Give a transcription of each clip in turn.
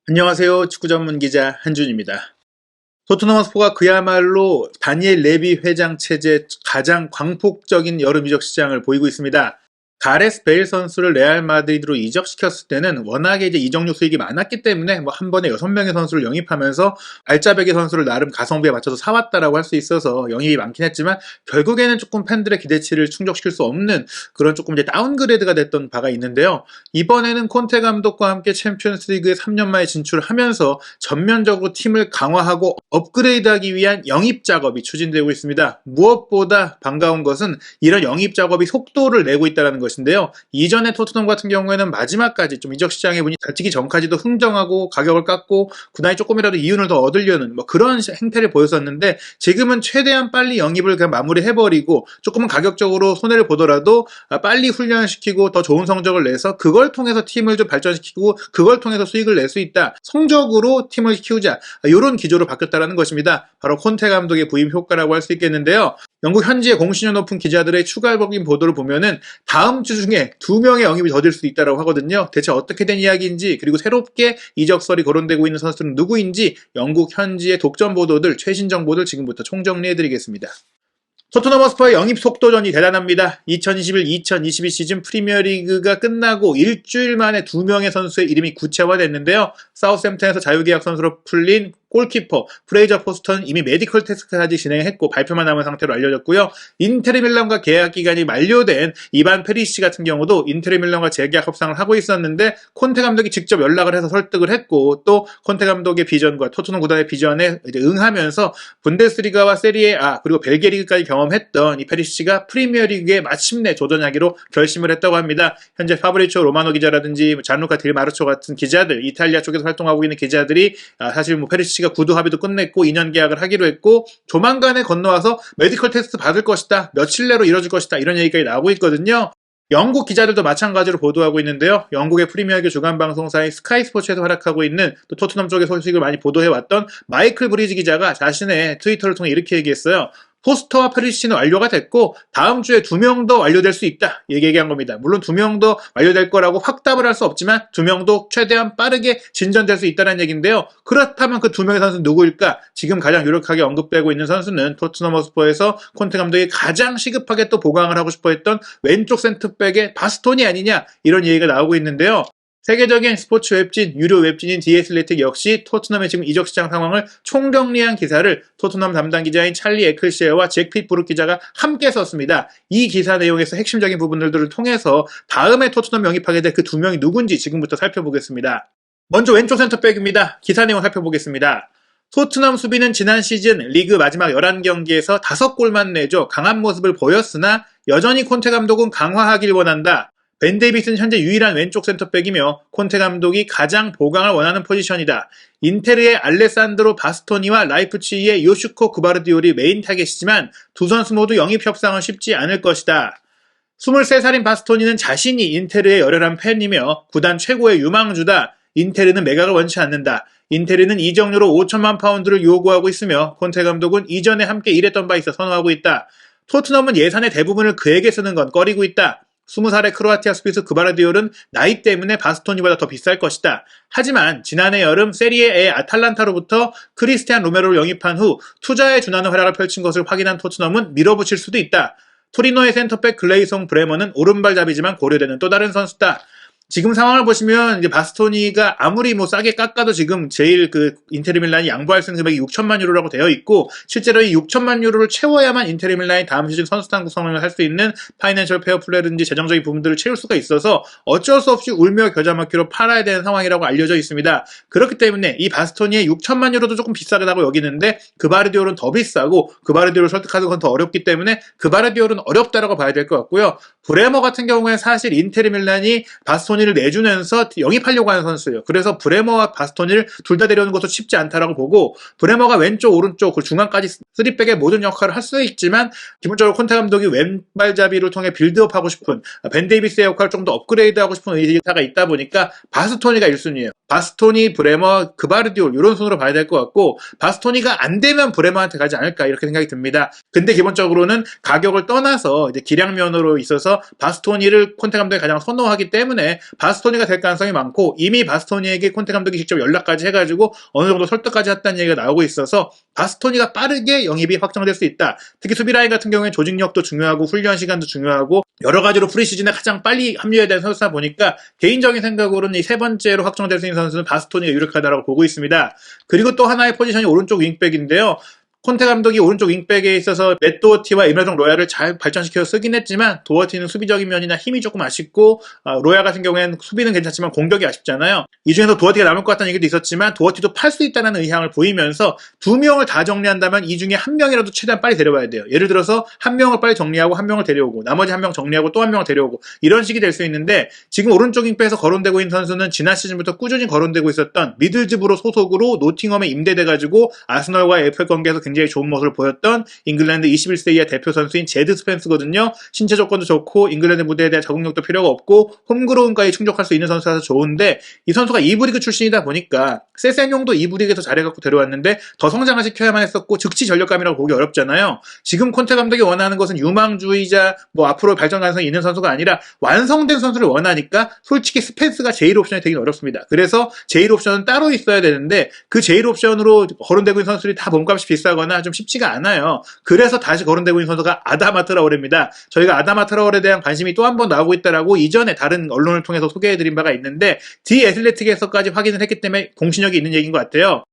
안녕하세요. 축구 전문 기자 한준입니다. 토트넘 허스퍼가 그야말로 다니엘 레비 회장 체제 가장 광폭적인 여름 이적 시장을 보이고 있습니다. 가레스 베일 선수를 레알 마드리드로 이적시켰을 때는 워낙에 이제 이적료 수익이 많았기 때문에 한 번에 6명의 선수를 영입하면서 알짜배기 선수를 나름 가성비에 맞춰서 사왔다라고 할 수 있어서 영입이 많긴 했지만 결국에는 조금 팬들의 기대치를 충족시킬 수 없는 그런 조금 이제 다운그레이드가 됐던 바가 있는데요. 이번에는 콘테 감독과 함께 챔피언스 리그에 3년 만에 진출하면서 전면적으로 팀을 강화하고 업그레이드하기 위한 영입 작업이 추진되고 있습니다. 무엇보다 반가운 것은 이런 영입 작업이 속도를 내고 있다는 것인데요. 이전에 토트넘 같은 경우에는 마지막까지 좀 이적 시장의 문이 닫히기 전까지도 흥정하고 가격을 깎고 구단이 조금이라도 이윤을 더 얻으려는 그런 행태를 보였었는데 지금은 최대한 빨리 영입을 그냥 마무리해버리고 조금은 가격적으로 손해를 보더라도 빨리 훈련시키고 더 좋은 성적을 내서 그걸 통해서 팀을 좀 발전시키고 그걸 통해서 수익을 낼 수 있다. 성적으로 팀을 키우자. 이런 기조로 바뀌었다는 것입니다. 바로 콘테 감독의 부임 효과라고 할 수 있겠는데요. 영국 현지의 공신력 높은 기자들의 추가적인 보도를 보면은 다음 주 중에 2명의 영입이 더 될 수 있다고 하거든요. 대체 어떻게 된 이야기인지 그리고 새롭게 이적설이 거론되고 있는 선수들은 누구인지 영국 현지의 독점 보도들, 최신 정보들 지금부터 총정리해드리겠습니다. 토트넘 허스퍼의 영입 속도전이 대단합니다. 2021-2022 시즌 프리미어리그가 끝나고 일주일 만에 2명의 선수의 이름이 구체화됐는데요. 사우스햄튼에서 자유계약 선수로 풀린 골키퍼 프레이저 포스턴은 이미 메디컬 테스트까지 진행했고 발표만 남은 상태로 알려졌고요. 인테르 밀란과 계약 기간이 만료된 이반 페리시 같은 경우도 인테르 밀란과 재계약 협상을 하고 있었는데 콘테 감독이 직접 연락을 해서 설득을 했고 또 콘테 감독의 비전과 토트넘 구단의 비전에 이제 응하면서 분데스리가와 세리에 A 그리고 벨기에 리그까지 경험했던 이 페리시가 프리미어리그에 마침내 도전하기로 결심을 했다고 합니다. 현재 파브리치오 로마노 기자라든지 잔루카 딜 마르초 같은 기자들, 이탈리아 쪽에서 활동하고 있는 기자들이 사실 페리시가 구두 합의도 끝냈고 2년 계약을 하기로 했고 조만간에 건너와서 메디컬 테스트 받을 것이다. 며칠 내로 이뤄질 것이다. 이런 얘기까지 나오고 있거든요. 영국 기자들도 마찬가지로 보도하고 있는데요. 영국의 프리미어리그 주간 방송사인 스카이 스포츠에서 활약하고 있는 또 토트넘 쪽의 소식을 많이 보도해왔던 마이클 브리지 기자가 자신의 트위터를 통해 이렇게 얘기했어요. 포스터와 페리시는 완료가 됐고 다음 주에 2명 더 완료될 수 있다. 얘기한 겁니다. 물론 2명 더 완료될 거라고 확답을 할 수 없지만 2명도 최대한 빠르게 진전될 수 있다는 얘기인데요. 그렇다면 그 2명의 선수는 누구일까? 지금 가장 유력하게 언급되고 있는 선수는 토트넘 허스퍼에서 콘테 감독이 가장 시급하게 또 보강을 하고 싶어 했던 왼쪽 센터백의 바스토니 아니냐 이런 얘기가 나오고 있는데요. 세계적인 스포츠 웹진, 유료 웹진인 The Athletic 역시 토트넘의 지금 이적 시장 상황을 총정리한 기사를 토트넘 담당 기자인 찰리 에클시에와 잭 핏브룩 기자가 함께 썼습니다. 이 기사 내용에서 핵심적인 부분들을 통해서 다음에 토트넘 영입하게 될 그 2명이 누군지 지금부터 살펴보겠습니다. 먼저 왼쪽 센터백입니다. 기사 내용 살펴보겠습니다. 토트넘 수비는 지난 시즌 리그 마지막 11경기에서 5골만 내줘 강한 모습을 보였으나 여전히 콘테 감독은 강화하길 원한다. 벤 데이비스는 현재 유일한 왼쪽 센터백이며 콘테 감독이 가장 보강을 원하는 포지션이다. 인테르의 알레산드로 바스토니와 라이프치히의 요슈코 구바르디올이 메인 타겟이지만 두 선수 모두 영입 협상은 쉽지 않을 것이다. 23살인 바스토니는 자신이 인테르의 열혈한 팬이며 구단 최고의 유망주다. 인테르는 매각을 원치 않는다. 인테르는 이적료로 5천만 파운드를 요구하고 있으며 콘테 감독은 이전에 함께 일했던 바 있어 선호하고 있다. 토트넘은 예산의 대부분을 그에게 쓰는 건 꺼리고 있다. 20살의 크로아티아 수비수 그바르디올은 나이 때문에 바스토니보다 더 비쌀 것이다. 하지만 지난해 여름 세리에의 아탈란타로부터 크리스티안 로메로를 영입한 후 투자에 준하는 활약을 펼친 것을 확인한 토트넘은 밀어붙일 수도 있다. 토리노의 센터백 글레이송 브레머는 오른발잡이지만 고려되는 또 다른 선수다. 지금 상황을 보시면 이제 바스토니가 아무리 싸게 깎아도 지금 제일 인테르 밀란이 양보할 수 있는 금액이 6천만 유로라고 되어 있고 실제로 이 6천만 유로를 채워야만 인테르 밀란이 다음 시즌 선수단 구성을 할 수 있는 파이낸셜 페어플레이든지 재정적인 부분들을 채울 수가 있어서 어쩔 수 없이 울며 겨자 먹기로 팔아야 되는 상황이라고 알려져 있습니다. 그렇기 때문에 이 바스토니의 6천만 유로도 조금 비싸다고 여기는데 그바르디올은 더 비싸고 그바르디올을 설득하는 건 더 어렵기 때문에 그바르디올은 어렵다라고 봐야 될 것 같고요. 브레머 같은 경우에 사실 인테르 밀란이 바스토니를 내주면서 영입하려고 하는 선수예요. 그래서 브레머와 바스토니를 둘 다 데려오는 것도 쉽지 않다라고 보고 브레머가 왼쪽 오른쪽 그 중앙까지 3백의 모든 역할을 할 수 있지만 기본적으로 콘테 감독이 왼발잡이를 통해 빌드업하고 싶은 벤 데이비스의 역할을 좀 더 업그레이드하고 싶은 의사가 있다 보니까 바스토니가 1순위예요. 바스토니, 브레머, 그바르디올 이런 순으로 봐야 될 것 같고 바스토니가 안 되면 브레머한테 가지 않을까 이렇게 생각이 듭니다. 근데 기본적으로는 가격을 떠나서 이제 기량면으로 있어서 바스토니를 콘테 감독이 가장 선호하기 때문에 바스토니가 될 가능성이 많고 이미 바스토니에게 콘테 감독이 직접 연락까지 해가지고 어느 정도 설득까지 했다는 얘기가 나오고 있어서 바스토니가 빠르게 영입이 확정될 수 있다. 특히 수비라인 같은 경우에 조직력도 중요하고 훈련 시간도 중요하고 여러 가지로 프리시즌에 가장 빨리 합류해야 되는 선수다 보니까 개인적인 생각으로는 이 세 번째로 확정될 수 있는 선수는 바스토니가 유력하다고 보고 있습니다. 그리고 또 하나의 포지션이 오른쪽 윙백인데요. 콘테 감독이 오른쪽 윙백에 있어서 맷 도어티와 이멜정 로야를 잘 발전시켜서 쓰긴 했지만 도어티는 수비적인 면이나 힘이 조금 아쉽고 로야 같은 경우에는 수비는 괜찮지만 공격이 아쉽잖아요. 이 중에서 도어티가 남을 것 같다는 얘기도 있었지만 도어티도 팔 수 있다는 의향을 보이면서 두 명을 다 정리한다면 이 중에 한 명이라도 최대한 빨리 데려와야 돼요. 예를 들어서 한 명을 빨리 정리하고 한 명을 데려오고 나머지 한 명 정리하고 또 한 명을 데려오고 이런 식이 될 수 있는데 지금 오른쪽 윙백에서 거론되고 있는 선수는 지난 시즌부터 꾸준히 거론되고 있었던 미들즈브로 소속으로 노팅엄에 임대돼가지고 아스널과 FA 관계에서 굉장히 좋은 모습을 보였던 잉글랜드 21세 이하 대표 선수인 제드 스펜스거든요. 신체 조건도 좋고 잉글랜드 무대에 대한 적응력도 필요가 없고 홈그로운까지 충족할 수 있는 선수라서 좋은데 이 선수가 2부 리그 출신이다 보니까 세센용도 2부 리그에서 잘해갖고 데려왔는데 더 성장을 시켜야만 했었고 즉시 전력감이라고 보기 어렵잖아요. 지금 콘테 감독이 원하는 것은 유망주의자 앞으로 발전 가능성이 있는 선수가 아니라 완성된 선수를 원하니까 솔직히 스펜스가 제일 옵션이 되긴 어렵습니다. 그래서 제일 옵션은 따로 있어야 되는데 그 제일 옵션으로 거론되고 있는 선수들이 다 몸값이 비싸거나 좀 쉽지가 않아요. 그래서 다시 거론되고 있는 선수가 아다마 트라오레입니다. 저희가 아다마 트라오레에 대한 관심이 또 한 번 나오고 있다라고 이전에 다른 언론을 통해서 소개해드린 바가 있는데 디 애슬레틱에서까지 확인을 했기 때문에 공신력이 있는 얘기인 것 같아요.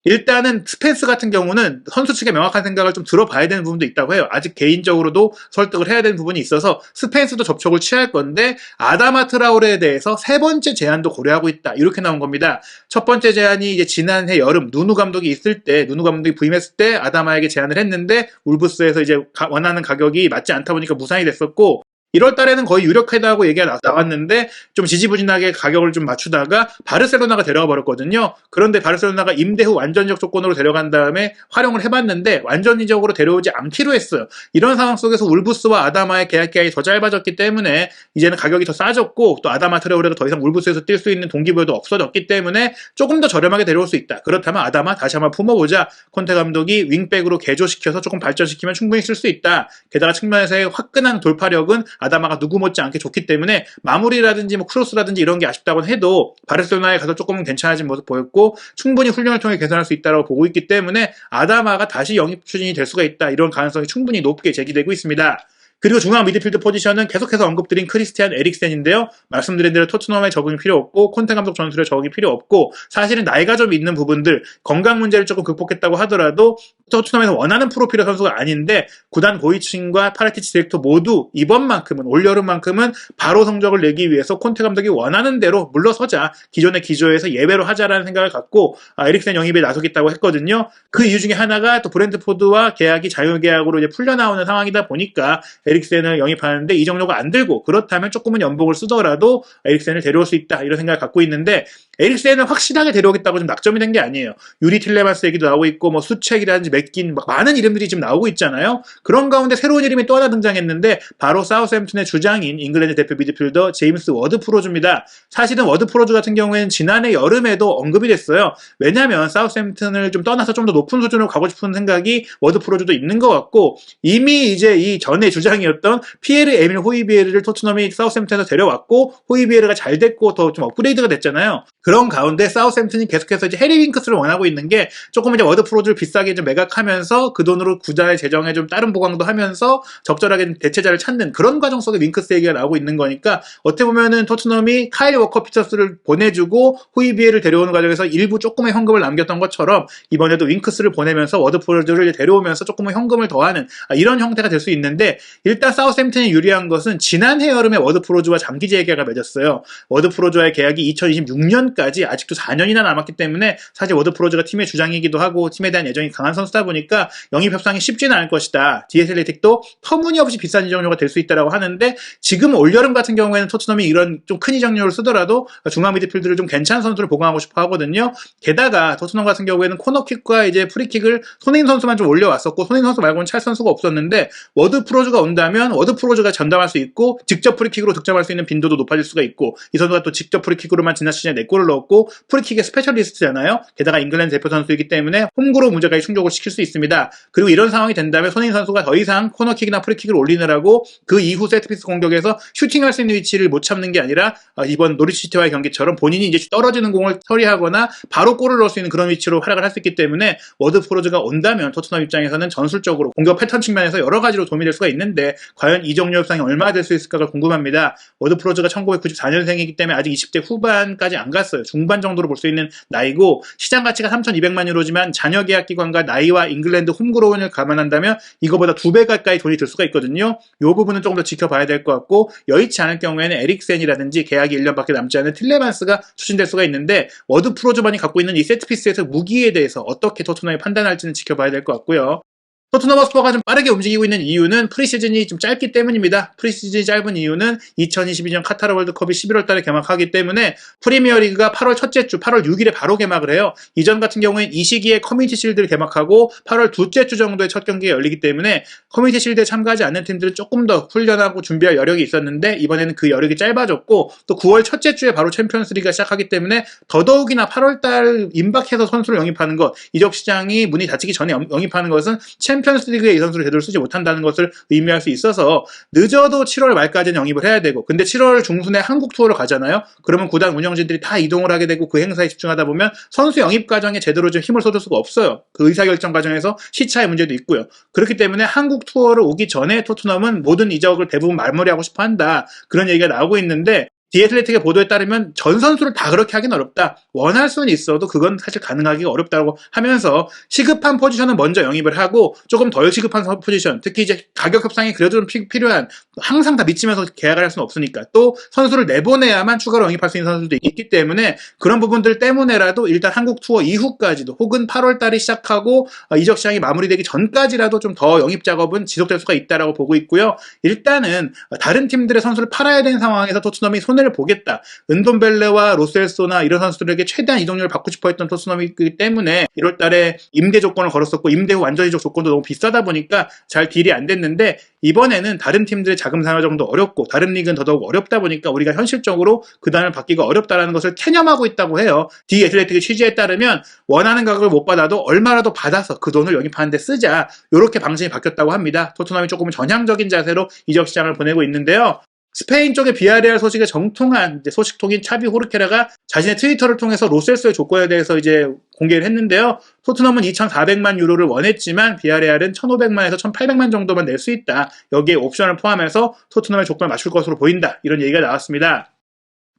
일단은 스펜스 같은 경우는 선수 측의 명확한 생각을 좀 들어봐야 되는 부분도 있다고 해요. 아직 개인적으로도 설득을 해야 되는 부분이 있어서 스펜스도 접촉을 취할 건데 아다마 트라오레에 대해서 세 번째 제안도 고려하고 있다. 이렇게 나온 겁니다. 첫 번째 제안이 이제 지난해 여름 누누 감독이 있을 때 누누 감독이 부임했을 때 아다마에게 제안을 했는데 울브스에서 이제 원하는 가격이 맞지 않다 보니까 무산이 됐었고 1월 달에는 거의 유력하다고 얘기가 나왔는데 좀 지지부진하게 가격을 좀 맞추다가 바르셀로나가 데려가 버렸거든요. 그런데 바르셀로나가 임대 후 완전적 조건으로 데려간 다음에 활용을 해봤는데 완전히적으로 데려오지 않기로 했어요. 이런 상황 속에서 울브스와 아다마의 계약 기간이 더 짧아졌기 때문에 이제는 가격이 더 싸졌고 또 아다마 트레오레가 더 이상 울브스에서 뛸 수 있는 동기부여도 없어졌기 때문에 조금 더 저렴하게 데려올 수 있다. 그렇다면 아다마 다시 한번 품어보자. 콘테 감독이 윙백으로 개조시켜서 조금 발전시키면 충분히 쓸 수 있다. 게다가 측면에서의 화끈한 돌파력은 아다마가 누구 못지않게 좋기 때문에 마무리라든지 크로스라든지 이런 게 아쉽다고는 해도 바르셀로나에 가서 조금은 괜찮아진 모습 보였고 충분히 훈련을 통해 개선할 수 있다고 보고 있기 때문에 아다마가 다시 영입 추진이 될 수가 있다. 이런 가능성이 충분히 높게 제기되고 있습니다. 그리고 중앙 미드필드 포지션은 계속해서 언급드린 크리스티안 에릭센인데요. 말씀드린 대로 토트넘에 적응이 필요 없고 콘테 감독 전술에 적응이 필요 없고 사실은 나이가 좀 있는 부분들 건강 문제를 조금 극복했다고 하더라도 토트넘에서 원하는 프로필의 선수가 아닌데 구단 고위층과 파라티치 디렉터 모두 이번만큼은 올여름만큼은 바로 성적을 내기 위해서 콘테 감독이 원하는 대로 물러서자 기존의 기조에서 예외로 하자라는 생각을 갖고 에릭센 영입에 나서겠다고 했거든요. 그 이유 중에 하나가 또 브렌트포드와 계약이 자유계약으로 이제 풀려나오는 상황이다 보니까 에릭센을 영입하는데 이적료가 안 들고 그렇다면 조금은 연봉을 쓰더라도 에릭센을 데려올 수 있다 이런 생각을 갖고 있는데 에릭센을 확실하게 데려오겠다고 좀 낙점이 된 게 아니에요. 유리 틸레만스 얘기도 나오고 있고 수책이라든지 맥긴 많은 이름들이 지금 나오고 있잖아요. 그런 가운데 새로운 이름이 또 하나 등장했는데 바로 사우스햄튼의 주장인 잉글랜드 대표 미드필더 제임스 워드 프로즈입니다. 사실은 워드 프로즈 같은 경우에는 지난해 여름에도 언급이 됐어요. 왜냐하면 사우스햄튼을 좀 떠나서 좀 더 높은 수준으로 가고 싶은 생각이 워드 프로즈도 있는 것 같고 이미 이제 이 전에 주장이었던 피에르 에밀 호이비에르를 토트넘이 사우스햄튼에서 데려왔고 호이비에르가 잘 됐고 더 좀 업그레이드가 됐잖아요. 그런 가운데 사우스햄튼이 계속해서 이제 해리 윙크스를 원하고 있는 게 조금 이제 워드 프로즈를 비싸게 좀 매각하면서 그 돈으로 구단의 재정에 좀 다른 보강도 하면서 적절하게 대체자를 찾는 그런 과정 속에 윙크스 얘기가 나오고 있는 거니까 어떻게 보면은 토트넘이 카일 워커 피터스를 보내주고 호이비에를 데려오는 과정에서 일부 조금의 현금을 남겼던 것처럼 이번에도 윙크스를 보내면서 워드 프로즈를 데려오면서 조금의 현금을 더하는 이런 형태가 될 수 있는데 일단 사우스햄튼이 유리한 것은 지난해 여름에 워드 프로즈와 장기 재계약을 맺었어요. 워드 프로즈와의 계약이 2026년까지 아직도 4년이나 남았기 때문에 사실 워드 프로즈가 팀의 주장이기도 하고 팀에 대한 애정이 강한 선수다 보니까 영입 협상이 쉽지는 않을 것이다. 디에슬레틱도 터무니없이 비싼 이적료가 될 수 있다고 하는데 지금 올여름 같은 경우에는 토트넘이 이런 좀 큰 이적료를 쓰더라도 중앙 미드필드를 좀 괜찮은 선수를 보강하고 싶어 하거든요. 게다가 토트넘 같은 경우에는 코너킥과 이제 프리킥을 손흥민 선수만 좀 올려왔었고 손흥민 선수 말고는 찰 선수가 없었는데 워드 프로즈가 온다면 워드 프로즈가 전담할 수 있고 직접 프리킥으로 득점할 수 있는 빈도도 높아질 수가 있고 이 선수가 또 직접 프리킥으로만 지난 시즌에 4골을 골을 넣었고 프리킥의 스페셜리스트잖아요. 게다가 잉글랜드 대표 선수이기 때문에 홈그로 문제까지 충족을 시킬 수 있습니다. 그리고 이런 상황이 된다면 손흥민 선수가 더 이상 코너킥이나 프리킥을 올리느라고 그 이후 세트피스 공격에서 슈팅할 수 있는 위치를 못 참는 게 아니라 이번 노리치시티와의 경기처럼 본인이 이제 떨어지는 공을 처리하거나 바로 골을 넣을 수 있는 그런 위치로 활약을 할 수 있기 때문에 워드프로즈가 온다면 토트넘 입장에서는 전술적으로 공격 패턴 측면에서 여러 가지로 도움이 될 수가 있는데 과연 이 종류 협상이 얼마나 될 수 있을까가 궁금합니다. 워드프로즈가 1994년생이기 때문에 아직 20대 후반까지 안 갔어요. 중반 정도로 볼 수 있는 나이고 시장 가치가 3,200만 유로지만 자녀 계약 기관과 나이와 잉글랜드 홈그로운을 감안한다면 이거보다 2배 가까이 돈이 들 수가 있거든요. 이 부분은 조금 더 지켜봐야 될 것 같고 여의치 않을 경우에는 에릭센이라든지 계약이 1년밖에 남지 않은 틸레만스가 추진될 수가 있는데 워드프로즈만이 갖고 있는 이 세트피스에서 무기에 대해서 어떻게 토트넘이 판단할지는 지켜봐야 될 것 같고요. 토트넘 허스퍼가 좀 빠르게 움직이고 있는 이유는 프리시즌이 좀 짧기 때문입니다. 프리시즌이 짧은 이유는 2022년 카타르 월드컵이 11월 달에 개막하기 때문에 프리미어리그가 8월 첫째 주 8월 6일에 바로 개막을 해요. 이전 같은 경우엔 이 시기에 커뮤니티 실드를 개막하고 8월 둘째 주 정도에 첫 경기가 열리기 때문에 커뮤니티 실드에 참가하지 않는 팀들은 조금 더 훈련하고 준비할 여력이 있었는데 이번에는 그 여력이 짧아졌고 또 9월 첫째 주에 바로 챔피언스 리그가 시작하기 때문에 더더욱이나 8월 달 임박해서 선수를 영입하는 것, 이적 시장이 문이 닫히기 전에 영입하는 것은 챔피언스 리그에 이 선수를 제대로 쓰지 못한다는 것을 의미할 수 있어서 늦어도 7월 말까지는 영입을 해야 되고 근데 7월 중순에 한국 투어를 가잖아요. 그러면 구단 운영진들이 다 이동을 하게 되고 그 행사에 집중하다 보면 선수 영입 과정에 제대로 좀 힘을 쏟을 수가 없어요. 그 의사결정 과정에서 시차의 문제도 있고요. 그렇기 때문에 한국 투어를 오기 전에 토트넘은 모든 이적을 대부분 마무리하고 싶어 한다. 그런 얘기가 나오고 있는데 디애틀레틱의 보도에 따르면 전 선수를 다 그렇게 하긴 어렵다. 원할 수는 있어도 그건 사실 가능하기가 어렵다고 하면서 시급한 포지션은 먼저 영입을 하고 조금 덜 시급한 포지션, 특히 이제 가격 협상이 그래도 좀 필요한 항상 다 미치면서 계약을 할 수는 없으니까 또 선수를 내보내야만 추가로 영입할 수 있는 선수도 있기 때문에 그런 부분들 때문에라도 일단 한국 투어 이후까지도 혹은 8월 달이 시작하고 이적 시장이 마무리되기 전까지라도 좀 더 영입 작업은 지속될 수가 있다라고 보고 있고요. 일단은 다른 팀들의 선수를 팔아야 되는 상황에서 토트넘이 손해를 보겠다. 은돈벨레와 로셀소나 이런 선수들에게 최대한 이동료를 받고 싶어 했던 토트넘이기 때문에 1월 달에 임대 조건을 걸었었고 임대 후 완전 이적 조건도 너무 비싸다 보니까 잘 딜이 안 됐는데 이번에는 다른 팀들의 자금 상여정도 어렵고 다른 리그는 더더욱 어렵다 보니까 우리가 현실적으로 그 단을 받기가 어렵다는 것을 캐념하고 있다고 해요. 디 애틀레틱의 취지에 따르면 원하는 가격을 못 받아도 얼마라도 받아서 그 돈을 영입하는 데 쓰자. 이렇게 방식이 바뀌었다고 합니다. 토트넘이 조금 전향적인 자세로 이적 시장을 보내고 있는데요. 스페인 쪽의 비아레알 소식에 정통한 소식통인 차비 호르케라가 자신의 트위터를 통해서 로셀소의 조건에 대해서 이제 공개를 했는데요. 토트넘은 2,400만 유로를 원했지만 비아레알은 1,500만에서 1,800만 정도만 낼 수 있다. 여기에 옵션을 포함해서 토트넘의 조건을 맞출 것으로 보인다. 이런 얘기가 나왔습니다.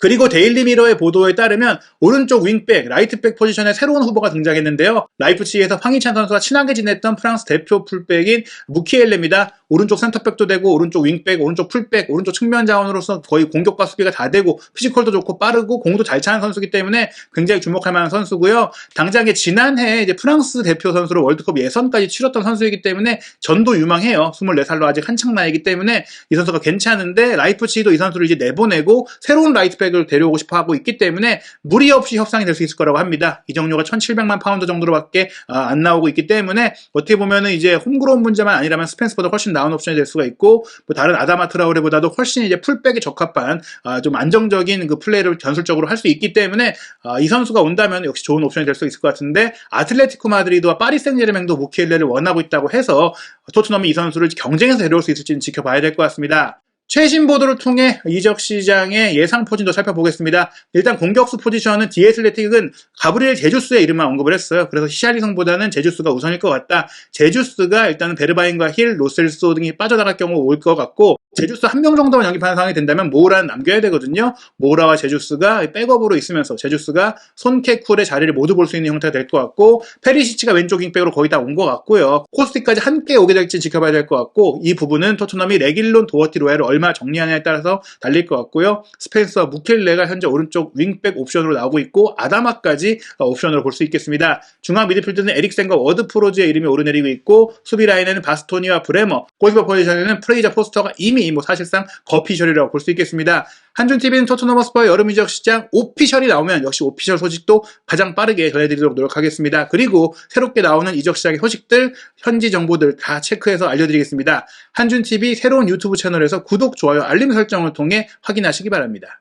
그리고 데일리 미러의 보도에 따르면 오른쪽 윙백, 라이트백 포지션에 새로운 후보가 등장했는데요. 라이프치히에서 황희찬 선수와 친하게 지냈던 프랑스 대표 풀백인 무키엘레입니다. 오른쪽 센터백도 되고 오른쪽 윙백, 오른쪽 풀백, 오른쪽 측면 자원으로서 거의 공격과 수비가 다 되고 피지컬도 좋고 빠르고 공도 잘 차는 선수이기 때문에 굉장히 주목할 만한 선수고요. 당장에 지난해 이제 프랑스 대표 선수로 월드컵 예선까지 치렀던 선수이기 때문에 전도 유망해요. 24살로 아직 한창 나이기 때문에 이 선수가 괜찮은데 라이프치히도 이 선수를 이제 내보내고 새로운 라이트백 을 데려오고 싶어 하고 있기 때문에 무리 없이 협상이 될 수 있을 거라고 합니다. 이적료가 1,700만 파운드 정도로밖에 안 나오고 있기 때문에 어떻게 보면은 이제 홈그로운 문제만 아니라면 스펜스보다 훨씬 나은 옵션이 될 수가 있고 뭐 다른 아다마 트라우레보다도 훨씬 이제 풀백에 적합한 좀 안정적인 그 플레이를 전술적으로 할 수 있기 때문에 이 선수가 온다면 역시 좋은 옵션이 될 수 있을 것 같은데 아틀레티코 마드리드와 파리 생제르맹도 무키엘레를 원하고 있다고 해서 토트넘이 이 선수를 경쟁해서 데려올 수 있을지는 지켜봐야 될 것 같습니다. 최신 보도를 통해 이적 시장의 예상 포진도 살펴보겠습니다. 일단 공격수 포지션은 디애틀레틱은 가브리엘 제주스의 이름만 언급을 했어요. 그래서 히샬리송보다는 제주스가 우선일 것 같다. 제주스가 일단은 베르바인과 힐, 로셀소 등이 빠져나갈 경우 올 것 같고 제주스 한 명 정도만 영입하는 상황이 된다면 모우라는 남겨야 되거든요. 모우라와 제주스가 백업으로 있으면서 제주스가 손케쿨의 자리를 모두 볼 수 있는 형태가 될 것 같고 페리시치가 왼쪽 윙백으로 거의 다 온 것 같고요. 코스티까지 함께 오게 될지 지켜봐야 될 것 같고 이 부분은 토트넘이 레길론, 도어티, 로얄을 얼마나 정리하냐에 따라서 달릴 것 같고요. 스펜서와 무켈레가 현재 오른쪽 윙백 옵션으로 나오고 있고 아다마까지 옵션으로 볼 수 있겠습니다. 중앙 미드필드는 에릭센과 워드프로즈의 이름이 오르내리고 있고 수비 라인에는 바스토니와 브레머, 골키퍼 포지션에는 프레이저 포스터가 이미 사실상 거피셜이라고 볼 수 있겠습니다. 한준TV는 토트넘 허스퍼의 여름 이적 시장 오피셜이 나오면 역시 오피셜 소식도 가장 빠르게 전해드리도록 노력하겠습니다. 그리고 새롭게 나오는 이적 시장의 소식들, 현지 정보들 다 체크해서 알려드리겠습니다. 한준TV 새로운 유튜브 채널에서 구독, 좋아요, 알림 설정을 통해 확인하시기 바랍니다.